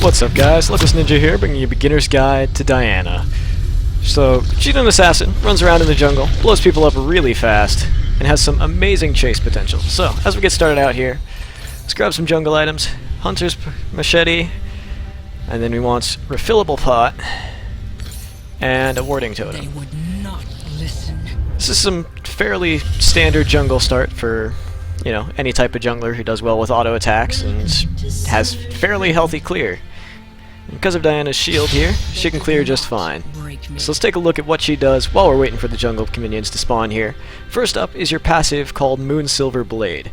What's up guys, Luckless Ninja here, bringing you a beginner's guide to Diana. So, she's an assassin, runs around in the jungle, blows people up really fast, and has some amazing chase potential. So, as we get started out here, let's grab some jungle items, Hunter's Machete, and then we want Refillable Pot, and a Warding Totem. They would not listen. This is some fairly standard jungle start for, you know, any type of jungler who does well with auto attacks and has fairly healthy clear. And because of Diana's shield here, she can clear just fine. So let's take a look at what she does while we're waiting for the jungle minions to spawn here. First up is your passive called Moonsilver Blade.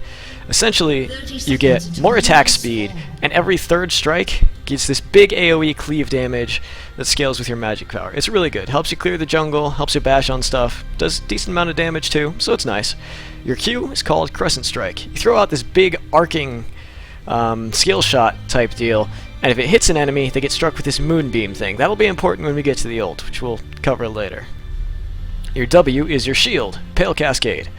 Essentially, you get more attack speed, and every third strike gets this big AoE cleave damage that scales with your magic power. It's really good. Helps you clear the jungle, helps you bash on stuff, does a decent amount of damage too, so it's nice. Your Q is called Crescent Strike. You throw out this big arcing skill shot type deal, and if it hits an enemy, they get struck with this moonbeam thing. That'll be important when we get to the ult, which we'll cover later. Your W is your shield, Pale Cascade.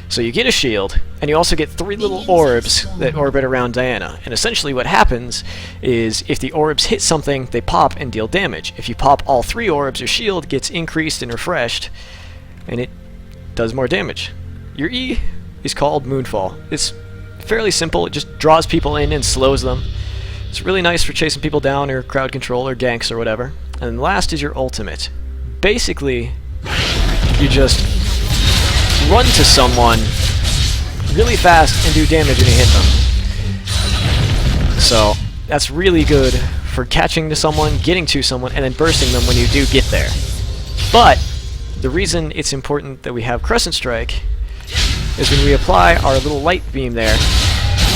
So you get a shield, and you also get 3 little orbs that orbit around Diana. And essentially what happens is, if the orbs hit something, they pop and deal damage. If you pop all 3 orbs, your shield gets increased and refreshed, and it does more damage. Your E is called Moonfall. It's fairly simple, it just draws people in and slows them. It's really nice for chasing people down or crowd control or ganks or whatever. And then last is your ultimate. Basically, you just run to someone really fast and do damage when you hit them. So that's really good for catching to someone, getting to someone, and then bursting them when you do get there. But the reason it's important that we have Crescent Strike is when we apply our little light beam there,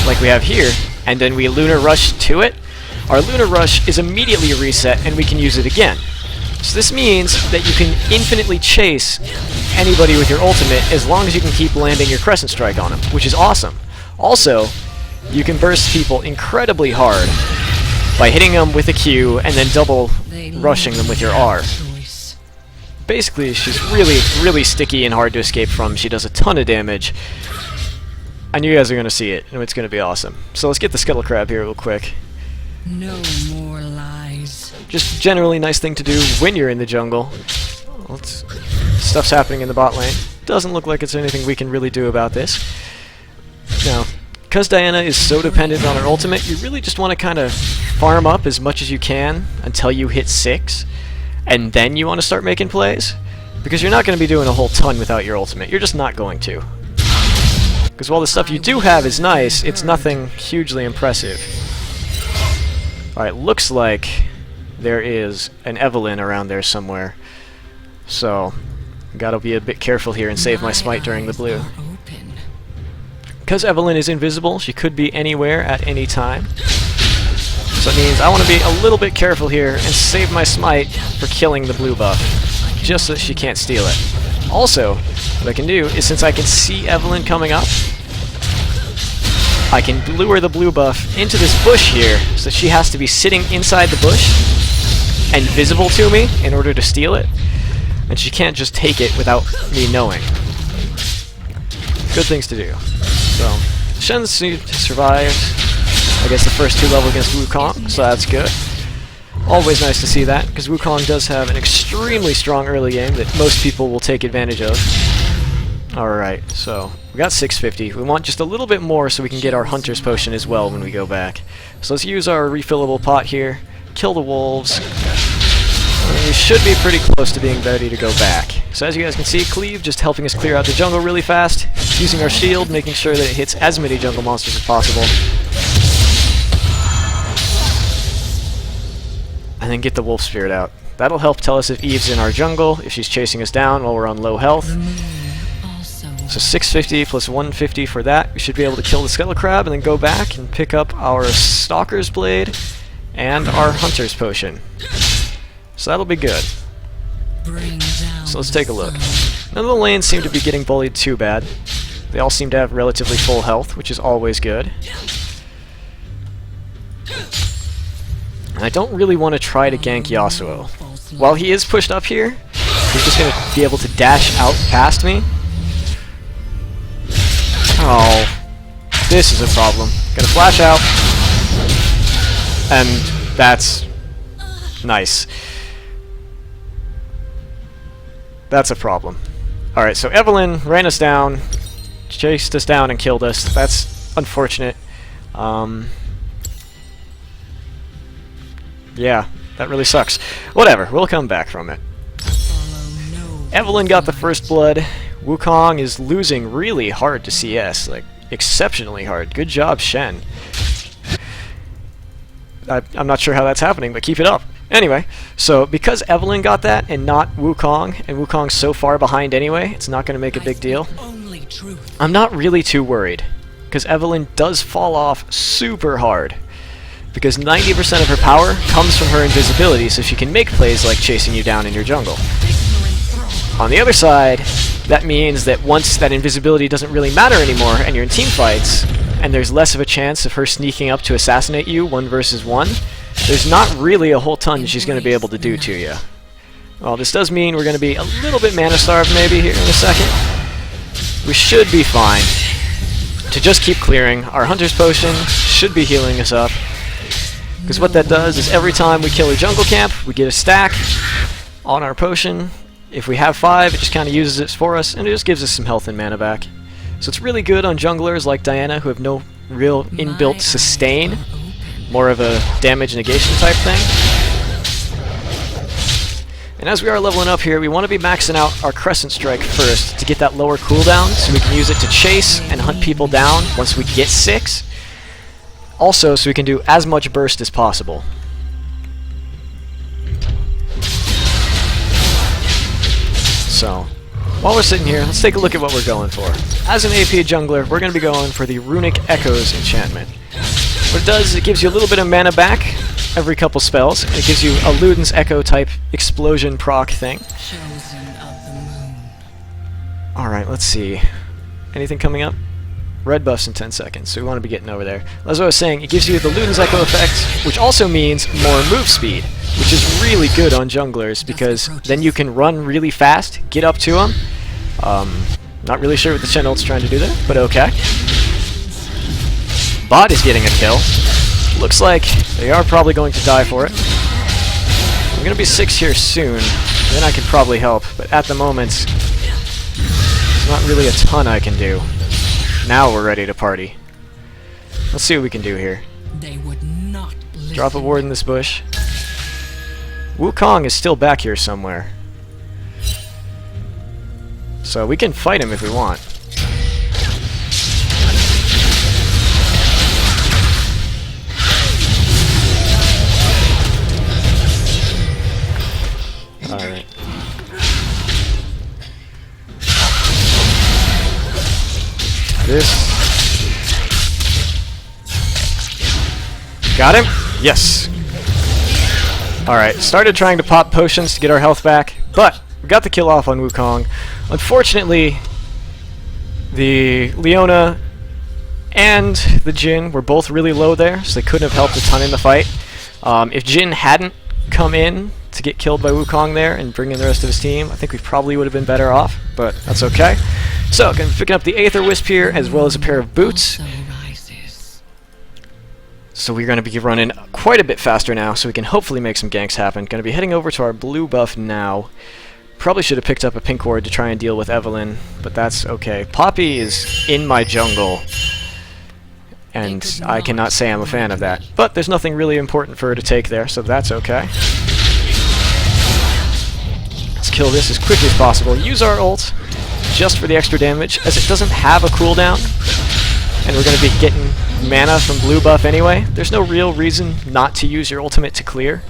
like we have here, and then we Lunar Rush to it, our Lunar Rush is immediately a reset and we can use it again. So this means that you can infinitely chase anybody with your ultimate as long as you can keep landing your Crescent Strike on them, which is awesome. Also, you can burst people incredibly hard by hitting them with a Q and then double rushing them with your R. Basically, she's really, really sticky and hard to escape from. She does a ton of damage. And you guys are going to see it, and it's going to be awesome. So let's get the Scuttle Crab here real quick. No more lies. Just generally nice thing to do when you're in the jungle. Well, stuff's happening in the bot lane. Doesn't look like it's anything we can really do about this. Now, because Diana is so dependent on her ultimate, you really just want to kind of farm up as much as you can until you hit 6, and then you want to start making plays. Because you're not going to be doing a whole ton without your ultimate. You're just not going to. Because while the stuff you do have is nice, it's nothing hugely impressive. Alright, looks like there is an Evelynn around there somewhere. So, gotta be a bit careful here and save my smite during the blue. Because Evelynn is invisible, she could be anywhere at any time. So it means I want to be a little bit careful here and save my smite for killing the blue buff, just so that she can't steal it. Also, what I can do is, since I can see Evelynn coming up, I can lure the blue buff into this bush here, so that she has to be sitting inside the bush and visible to me in order to steal it, and she can't just take it without me knowing. Good things to do. So, Shen survived, I guess, the first 2 levels against Wukong, so that's good. Always nice to see that, because Wukong does have an extremely strong early game that most people will take advantage of. Alright, so we got 650. We want just a little bit more so we can get our Hunter's Potion as well when we go back. So let's use our refillable pot here, kill the wolves. We should be pretty close to being ready to go back. So as you guys can see, Cleave just helping us clear out the jungle really fast, using our shield, making sure that it hits as many jungle monsters as possible. And then get the Wolf Spirit out. That'll help tell us if Eve's in our jungle, if she's chasing us down while we're on low health. So 650 plus 150 for that. We should be able to kill the Scuttle Crab and then go back and pick up our Stalker's Blade and our Hunter's Potion. So that'll be good. So let's take a look. None of the lanes seem to be getting bullied too bad. They all seem to have relatively full health, which is always good. And I don't really want to try to gank Yasuo. While he is pushed up here, he's just going to be able to dash out past me. Oh, this is a problem. Gonna flash out and That's nice. That's a problem. Alright, so Evelynn ran us down, chased us down and killed us. That's unfortunate. Yeah, that really sucks. Whatever, we'll come back from it. Evelynn got the first blood. Wukong is losing really hard to CS, like exceptionally hard. Good job, Shen. I'm not sure how that's happening, but keep it up. Anyway, so because Evelynn got that and not Wukong, and Wukong's so far behind anyway, it's not going to make a big deal. I'm not really too worried, because Evelynn does fall off super hard. Because 90% of her power comes from her invisibility, so she can make plays like chasing you down in your jungle. On the other side, that means that once that invisibility doesn't really matter anymore and you're in team fights, and there's less of a chance of her sneaking up to assassinate you 1 versus 1, there's not really a whole ton she's going to be able to do to you. Well, this does mean we're going to be a little bit mana starved maybe here in a second. We should be fine to just keep clearing. Our Hunter's Potion should be healing us up. Because what that does is every time we kill a jungle camp, we get a stack on our potion. If we have 5, it just kind of uses it for us, and it just gives us some health and mana back. So it's really good on junglers like Diana who have no real inbuilt sustain, more of a damage negation type thing. And as we are leveling up here, we want to be maxing out our Crescent Strike first to get that lower cooldown, so we can use it to chase and hunt people down once we get 6. Also, so we can do as much burst as possible. So, while we're sitting here, let's take a look at what we're going for. As an AP jungler, we're going to be going for the Runic Echoes enchantment. What it does is it gives you a little bit of mana back every couple spells, and it gives you a Luden's Echo type explosion proc thing. Alright, let's see. Anything coming up? Red buffs in 10 seconds, so we want to be getting over there. As I was saying, it gives you the Luden's Echo effect, which also means more move speed, which is really good on junglers, because then you can run really fast, get up to them. Not really sure what the Shen ult's trying to do there, but okay. Bot is getting a kill. Looks like they are probably going to die for it. I'm going to be 6 here soon, then I can probably help, but at the moment, there's not really a ton I can do. Now we're ready to party. Let's see what we can do here. They would not listen. Drop a ward in this bush. Wukong is still back here somewhere. So we can fight him if we want. Alright. This. Got him? Yes. Alright, started trying to pop potions to get our health back, but we got the kill off on Wukong. Unfortunately, the Leona and the Jhin were both really low there, so they couldn't have helped a ton in the fight. If Jhin hadn't come in to get killed by Wukong there and bring in the rest of his team, I think we probably would have been better off, but that's okay. So, going to be picking up the Aether Wisp here, as well as a pair of boots. So we're going to be running quite a bit faster now, so we can hopefully make some ganks happen. Going to be heading over to our blue buff now. Probably should have picked up a pink ward to try and deal with Evelynn, but that's okay. Poppy is in my jungle, and I cannot say I'm a fan of that. But there's nothing really important for her to take there, so that's okay. Let's kill this as quickly as possible. Use our ult just for the extra damage, as it doesn't have a cooldown, and we're going to be getting mana from blue buff anyway. There's no real reason not to use your ultimate to clear.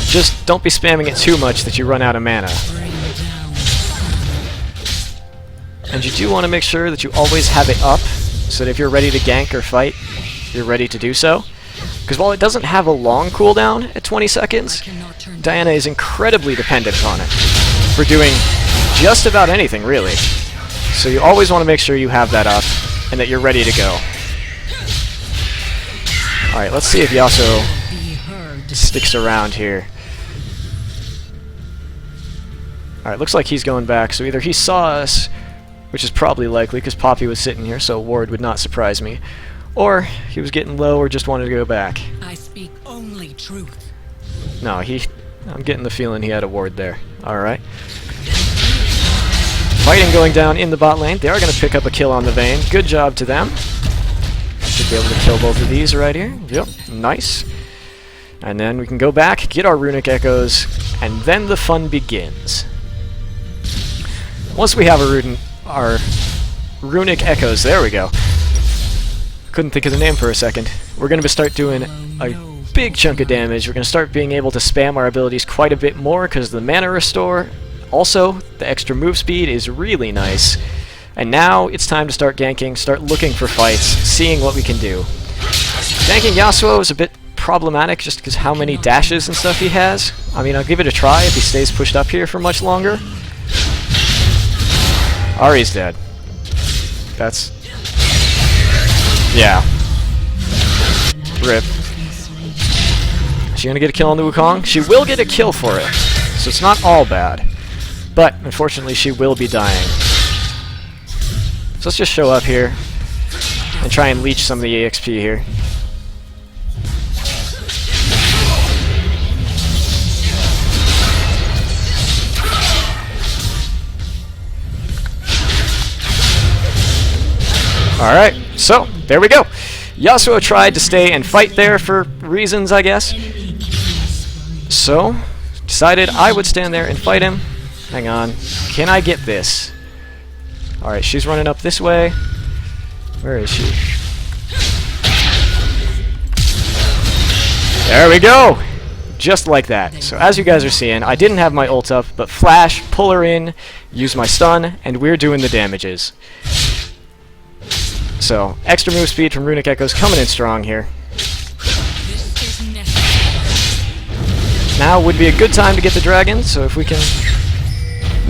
Just don't be spamming it too much that you run out of mana. And you do want to make sure that you always have it up, so that if you're ready to gank or fight, you're ready to do so. Because while it doesn't have a long cooldown at 20 seconds, Diana is incredibly dependent on it for doing just about anything, really. So you always want to make sure you have that up and that you're ready to go. Alright, let's see if Yasuo sticks around here. Alright, looks like he's going back, so either he saw us, which is probably likely because Poppy was sitting here, so ward would not surprise me, Or he was getting low or just wanted to go back. I speak only truth. No, I'm getting the feeling he had a ward there. Alright. Fighting going down in the bot lane. They are going to pick up a kill on the Vayne. Good job to them. Should be able to kill both of these right here. Yep, nice. And then we can go back, get our Runic Echoes, and then the fun begins. Once we have our Runic Echoes, there we go. Couldn't think of the name for a second. We're going to start doing a big chunk of damage. We're going to start being able to spam our abilities quite a bit more because of the mana restore. Also, the extra move speed is really nice. And now it's time to start ganking, start looking for fights, seeing what we can do. Ganking Yasuo is a bit problematic just because how many dashes and stuff he has. I mean, I'll give it a try if he stays pushed up here for much longer. Ahri's dead. That's... yeah. RIP. Is she gonna get a kill on the Wukong? She will get a kill for it, so it's not all bad. But, unfortunately, she will be dying. So let's just show up here and try and leech some of the EXP here. Alright, so, there we go. Yasuo tried to stay and fight there for reasons, I guess. So, decided I would stand there and fight him. Hang on. Can I get this? Alright, she's running up this way. Where is she? There we go! Just like that. So as you guys are seeing, I didn't have my ult up, but flash, pull her in, use my stun, and we're doing the damages. So, extra move speed from Runic Echoes coming in strong here. Now would be a good time to get the dragon, so if we can...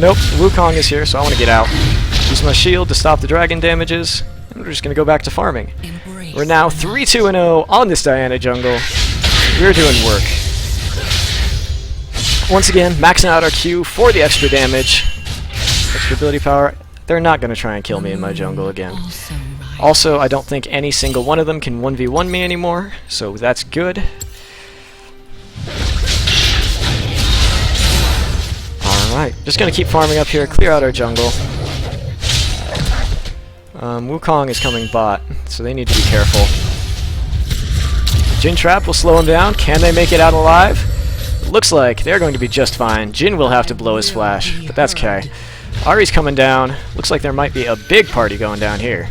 Nope, Wukong is here, so I want to get out. Use my shield to stop the dragon damages, and we're just going to go back to farming. We're now 3-2-0 on this Diana jungle. We're doing work. Once again, maxing out our Q for the extra damage. Extra ability power. They're not going to try and kill me in my jungle again. Also, I don't think any single one of them can 1v1 me anymore, so that's good. Alright, just gonna keep farming up here, clear out our jungle. Wukong is coming bot, so they need to be careful. Jhin Trap will slow him down. Can they make it out alive? Looks like they're going to be just fine. Jhin will have to blow his flash, but that's okay. Ahri's coming down. Looks like there might be a big party going down here.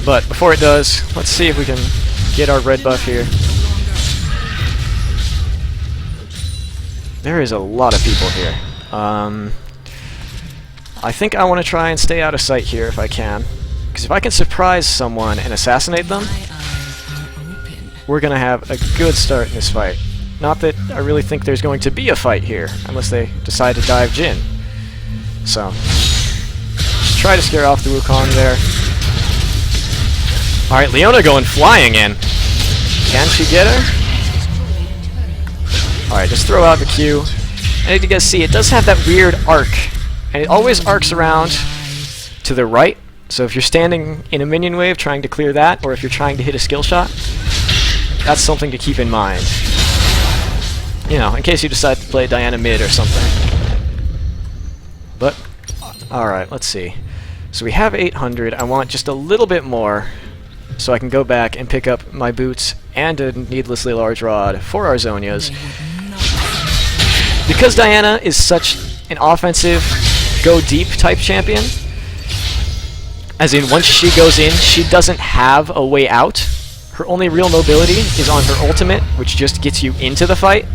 But before it does, let's see if we can get our red buff here. There is a lot of people here. I think I want to try and stay out of sight here if I can. Because if I can surprise someone and assassinate them, we're going to have a good start in this fight. Not that I really think there's going to be a fight here, unless they decide to dive Jhin. So, just try to scare off the Wukong there. Alright, Leona going flying in. Can she get her? Alright, just throw out the Q. And as you guys see, it does have that weird arc. And it always arcs around to the right. So if you're standing in a minion wave trying to clear that, or if you're trying to hit a skill shot, that's something to keep in mind. You know, in case you decide to play Diana mid or something. But, alright, let's see. So we have 800. I want just a little bit more so I can go back and pick up my boots and a needlessly large rod for our Zhonya's. Because Diana is such an offensive, go-deep type champion, as in once she goes in, she doesn't have a way out. Her only real mobility is on her ultimate, which just gets you into the fight,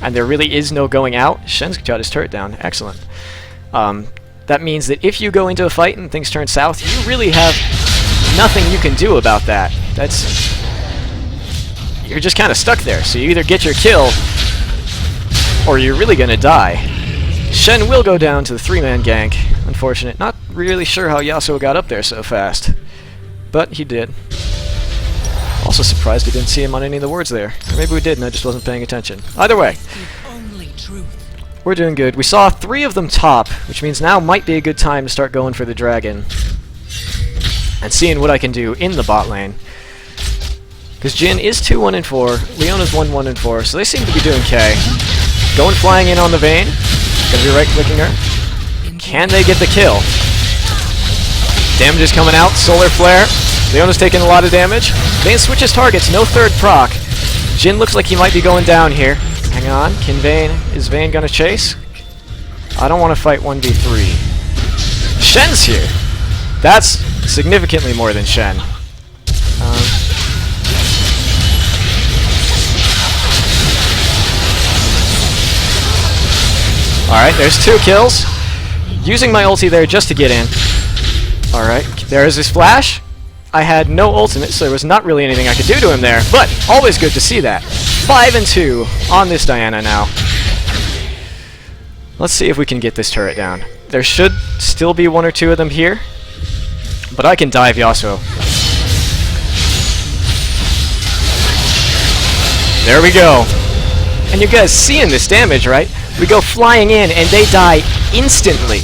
and there really is no going out. Shen's got his turret down. Excellent. That means that if you go into a fight and things turn south, you really have nothing you can do about that. You're just kind of stuck there. So you either get your kill, or you're really gonna die. Shen will go down to the 3-man gank. Unfortunate. Not really sure how Yasuo got up there so fast, but he did. Also surprised we didn't see him on any of the wards there. Or maybe we did and I just wasn't paying attention. Either way, we're doing good. We saw 3 of them top, which means now might be a good time to start going for the dragon. and seeing what I can do in the bot lane. Because Jhin is 2-1-4, Leona's 1-1-4, so they seem to be doing okay. Going flying in on the Vayne. Gonna be right-clicking her. Can they get the kill? Damage is coming out, Solar Flare. Leona's taking a lot of damage. Vayne switches targets, no third proc. Jhin looks like he might be going down here. Hang on, is Vayne gonna chase? I don't want to fight 1v3. Shen's here! That's significantly more than Shen. Alright, there's 2 kills. Using my ulti there just to get in. Alright, there's his flash. I had no ultimate, so there was not really anything I could do to him there, but always good to see that. 5-2 on this Diana now. Let's see if we can get this turret down. There should still be 1 or 2 of them here, but I can dive Yasuo. There we go. And you guys seeing this damage, right? We go flying in and they die instantly.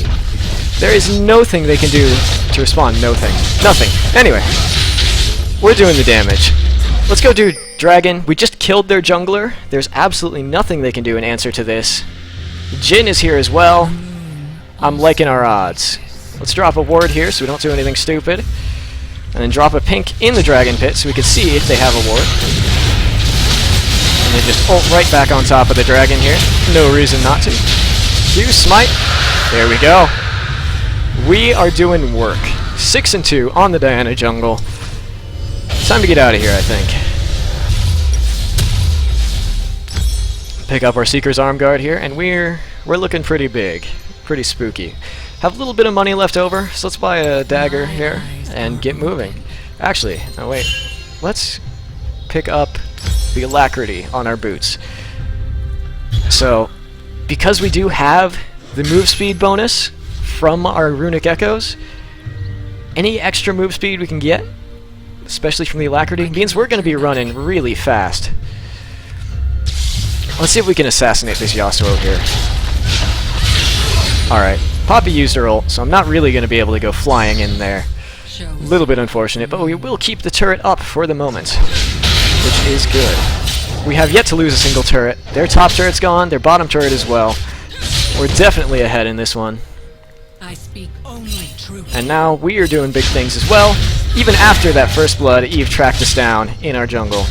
There is nothing they can do to respond. Nothing. Anyway, we're doing the damage. Let's go do Dragon. We just killed their jungler. There's absolutely nothing they can do in answer to this. Jhin is here as well. I'm liking our odds. Let's drop a ward here so we don't do anything stupid. And then drop a pink in the Dragon Pit so we can see if they have a ward. And then just ult right back on top of the dragon here. No reason not to. Q smite. There we go. We are doing work. 6-2 on the Diana jungle. Time to get out of here, I think. Pick up our Seeker's Arm Guard here, and we're looking pretty big. Pretty spooky. Have a little bit of money left over, so let's buy a dagger here and get moving. Actually, no wait. Let's pick up the Alacrity on our boots. So, because we do have the move speed bonus from our Runic Echoes, any extra move speed we can get, especially from the Alacrity, means we're going to be running really fast. Let's see if we can assassinate this Yasuo here. Alright, Poppy used her ult, so I'm not really going to be able to go flying in there. A little bit unfortunate, but we will keep the turret up for the moment, which is good. We have yet to lose a single turret. Their top turret's gone, their bottom turret as well. We're definitely ahead in this one. I speak only truth. And now we are doing big things as well. Even after that first blood, Eve tracked us down in our jungle.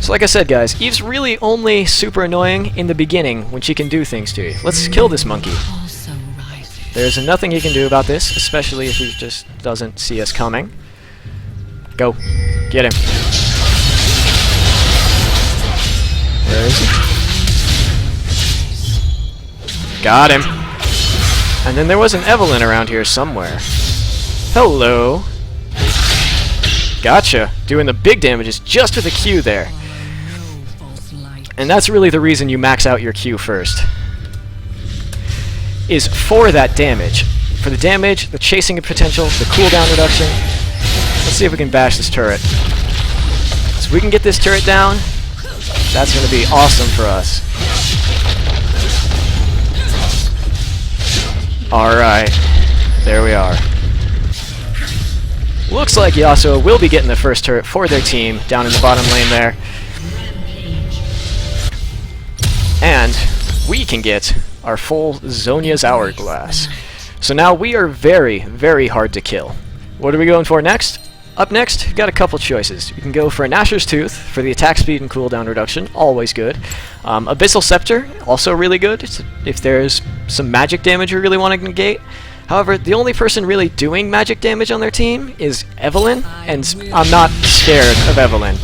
So like I said, guys, Eve's really only super annoying in the beginning when she can do things to you. Let's kill this monkey. Also rises. There's nothing he can do about this, especially if he just doesn't see us coming. Go. Get him. Where is he? Got him. And then there was an Evelynn around here somewhere. Hello. Gotcha. Doing the big damages just with a Q there. And that's really the reason you max out your Q first. Is for that damage. For the damage, the chasing potential, the cooldown reduction. Let's see if we can bash this turret. So if we can get this turret down, that's going to be awesome for us. Alright, there we are. Looks like Yasuo will be getting the first turret for their team down in the bottom lane there. And we can get our full Zhonya's Hourglass. So now we are very, very hard to kill. What are we going for next? Up next, we've got a couple choices. We can go for a Nashor's Tooth for the attack speed and cooldown reduction, always good. Abyssal Scepter, also really good if there's some magic damage you really want to negate. However, the only person really doing magic damage on their team is Evelynn, and I'm not scared of Evelynn.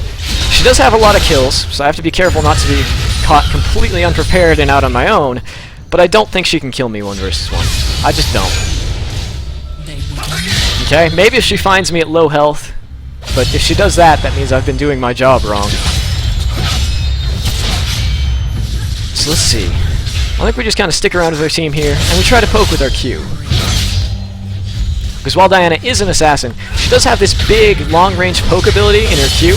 She does have a lot of kills, so I have to be careful not to be caught completely unprepared and out on my own, but I don't think she can kill me 1 versus 1. I just don't. Okay, maybe if she finds me at low health, but if she does that, that means I've been doing my job wrong. So let's see. I think we just kind of stick around with our team here, and we try to poke with our Q. Because while Diana is an assassin, she does have this big, long-range poke ability in her Q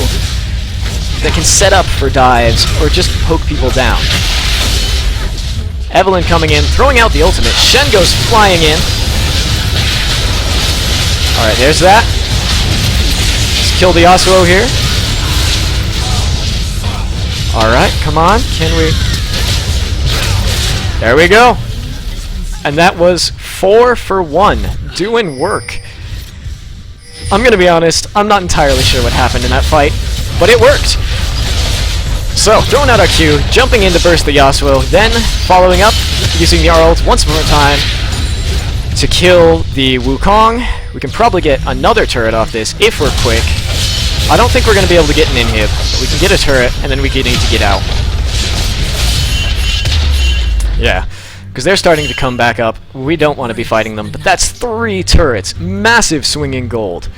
that can set up for dives or just poke people down. Evelynn coming in, throwing out the ultimate. Shen goes flying in. Alright, there's that. Let's kill the Yasuo here. Alright, come on. Can we... There we go. And that was 4 for 1. Doing work. I'm gonna be honest, I'm not entirely sure what happened in that fight, but it worked. So, throwing out our Q, jumping in to burst the Yasuo, then following up, using the ult once more time to kill the Wukong. We can probably get another turret off this if we're quick. I don't think we're going to be able to get an inhib, but we can get a turret, and then we need to get out. Yeah, because they're starting to come back up. We don't want to be fighting them, but that's 3 turrets. Massive swinging gold.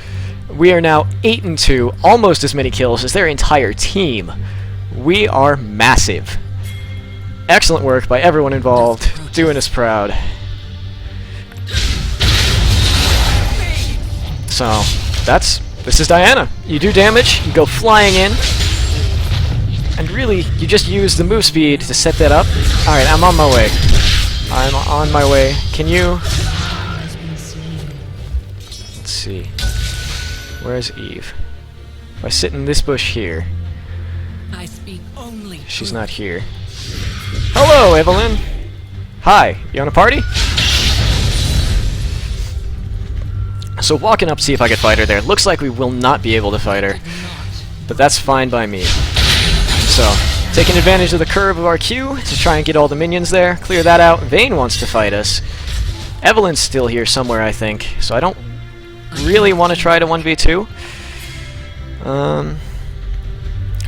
We are now 8-2, almost as many kills as their entire team. We are massive. Excellent work by everyone involved, doing us proud. So, this is Diana. You do damage, you go flying in, and really, you just use the move speed to set that up. Alright, I'm on my way. I'm on my way. Can you... Let's see. Where's Eve? If I sit in this bush here... I speak only She's truth. not here. Hello, Evelyn! Hi, you on a party? So walking up to see if I could fight her there. Looks like we will not be able to fight her. But that's fine by me. So, taking advantage of the curve of our Q to try and get all the minions there. Clear that out. Vayne wants to fight us. Evelyn's still here somewhere, I think. So I don't really want to try to 1v2.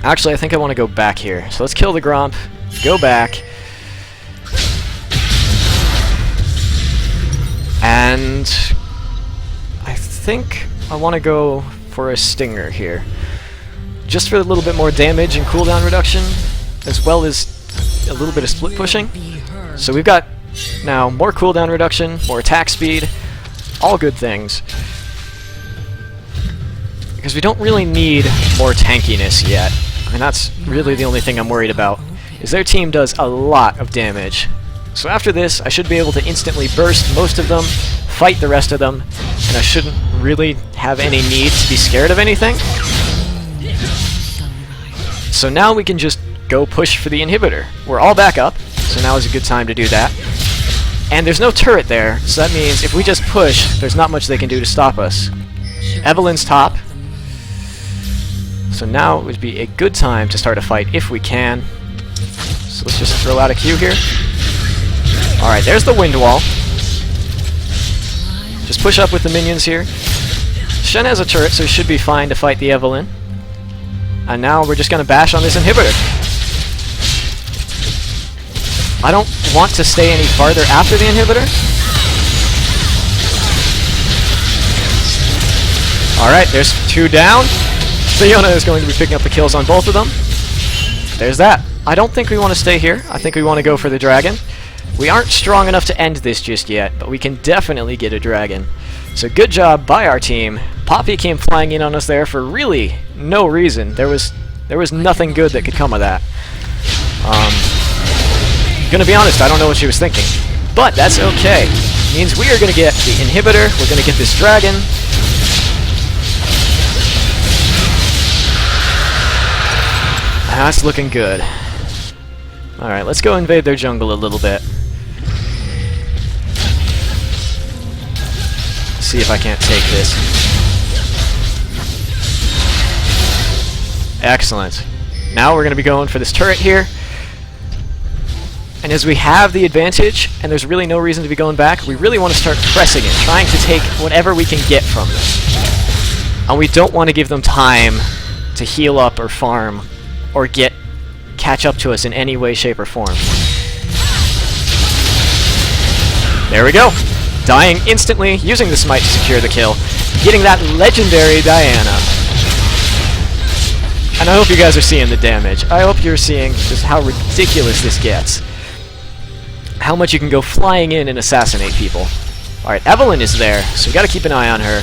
Actually, I think I want to go back here. So let's kill the Gromp, go back, and I think I want to go for a Stinger here. Just for a little bit more damage and cooldown reduction, as well as a little bit of split pushing. So we've got now more cooldown reduction, more attack speed, all good things. Because we don't really need more tankiness yet. And that's really the only thing I'm worried about, is their team does a lot of damage. So after this, I should be able to instantly burst most of them, fight the rest of them, and I shouldn't really have any need to be scared of anything. So now we can just go push for the inhibitor. We're all back up, so now is a good time to do that. And there's no turret there, so that means if we just push, there's not much they can do to stop us. Evelyn's top. So now would be a good time to start a fight if we can. So let's just throw out a Q here. Alright, there's the wind wall. Just push up with the minions here. Shen has a turret, so he should be fine to fight the Evelyn. And now we're just going to bash on this inhibitor. I don't want to stay any farther after the inhibitor. Alright, there's 2 down. Fiona is going to be picking up the kills on both of them. There's that. I don't think we want to stay here. I think we want to go for the dragon. We aren't strong enough to end this just yet, but we can definitely get a dragon. So good job by our team. Poppy came flying in on us there for really no reason. There was nothing good that could come of that. Gonna be honest, I don't know what she was thinking. But that's okay. It means we are gonna get the inhibitor, we're gonna get this dragon. That's looking good. Alright, let's go invade their jungle a little bit. See if I can't take this. Excellent. Now we're going to be going for this turret here. And as we have the advantage, and there's really no reason to be going back, we really want to start pressing it, trying to take whatever we can get from them. And we don't want to give them time to heal up or farm, or catch up to us in any way, shape, or form. There we go. Dying instantly, using the smite to secure the kill, getting that legendary Diana. And I hope you guys are seeing the damage. I hope you're seeing just how ridiculous this gets. How much you can go flying in and assassinate people. Alright, Evelyn is there, so we gotta keep an eye on her.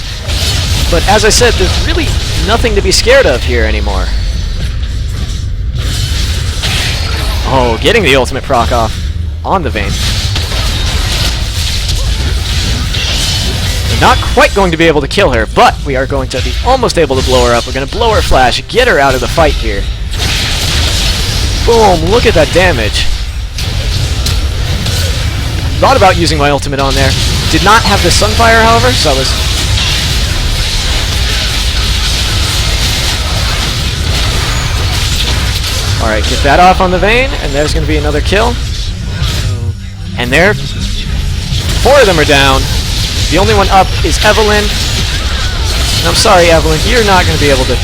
But as I said, there's really nothing to be scared of here anymore. Oh, getting the ultimate proc off on the Vayne. Not quite going to be able to kill her, but we are going to be almost able to blow her up. We're going to blow her flash, get her out of the fight here. Boom, look at that damage. Thought about using my ultimate on there. Did not have the Sunfire, however, so I was... Alright, get that off on the Vayne, and there's going to be another kill. And there, 4 of them are down. The only one up is Evelynn. And I'm sorry, Evelynn, you're not going to be able to...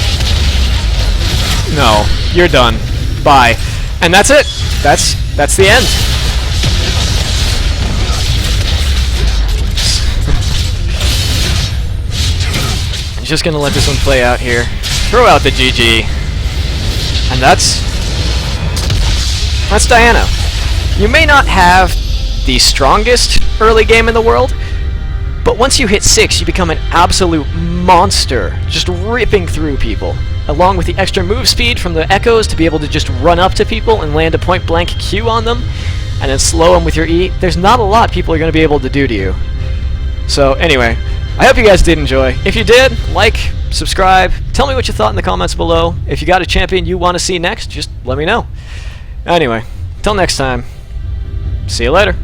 No, you're done. Bye. And that's it. That's the end. I'm just going to let this one play out here. Throw out the GG. And that's Diana. You may not have the strongest early game in the world, but once you hit 6, you become an absolute monster, just ripping through people. Along with the extra move speed from the echoes to be able to just run up to people and land a point-blank Q on them, and then slow them with your E, there's not a lot people are going to be able to do to you. So anyway, I hope you guys did enjoy. If you did, like, subscribe, tell me what you thought in the comments below. If you got a champion you want to see next, just let me know. Anyway, till next time, see you later.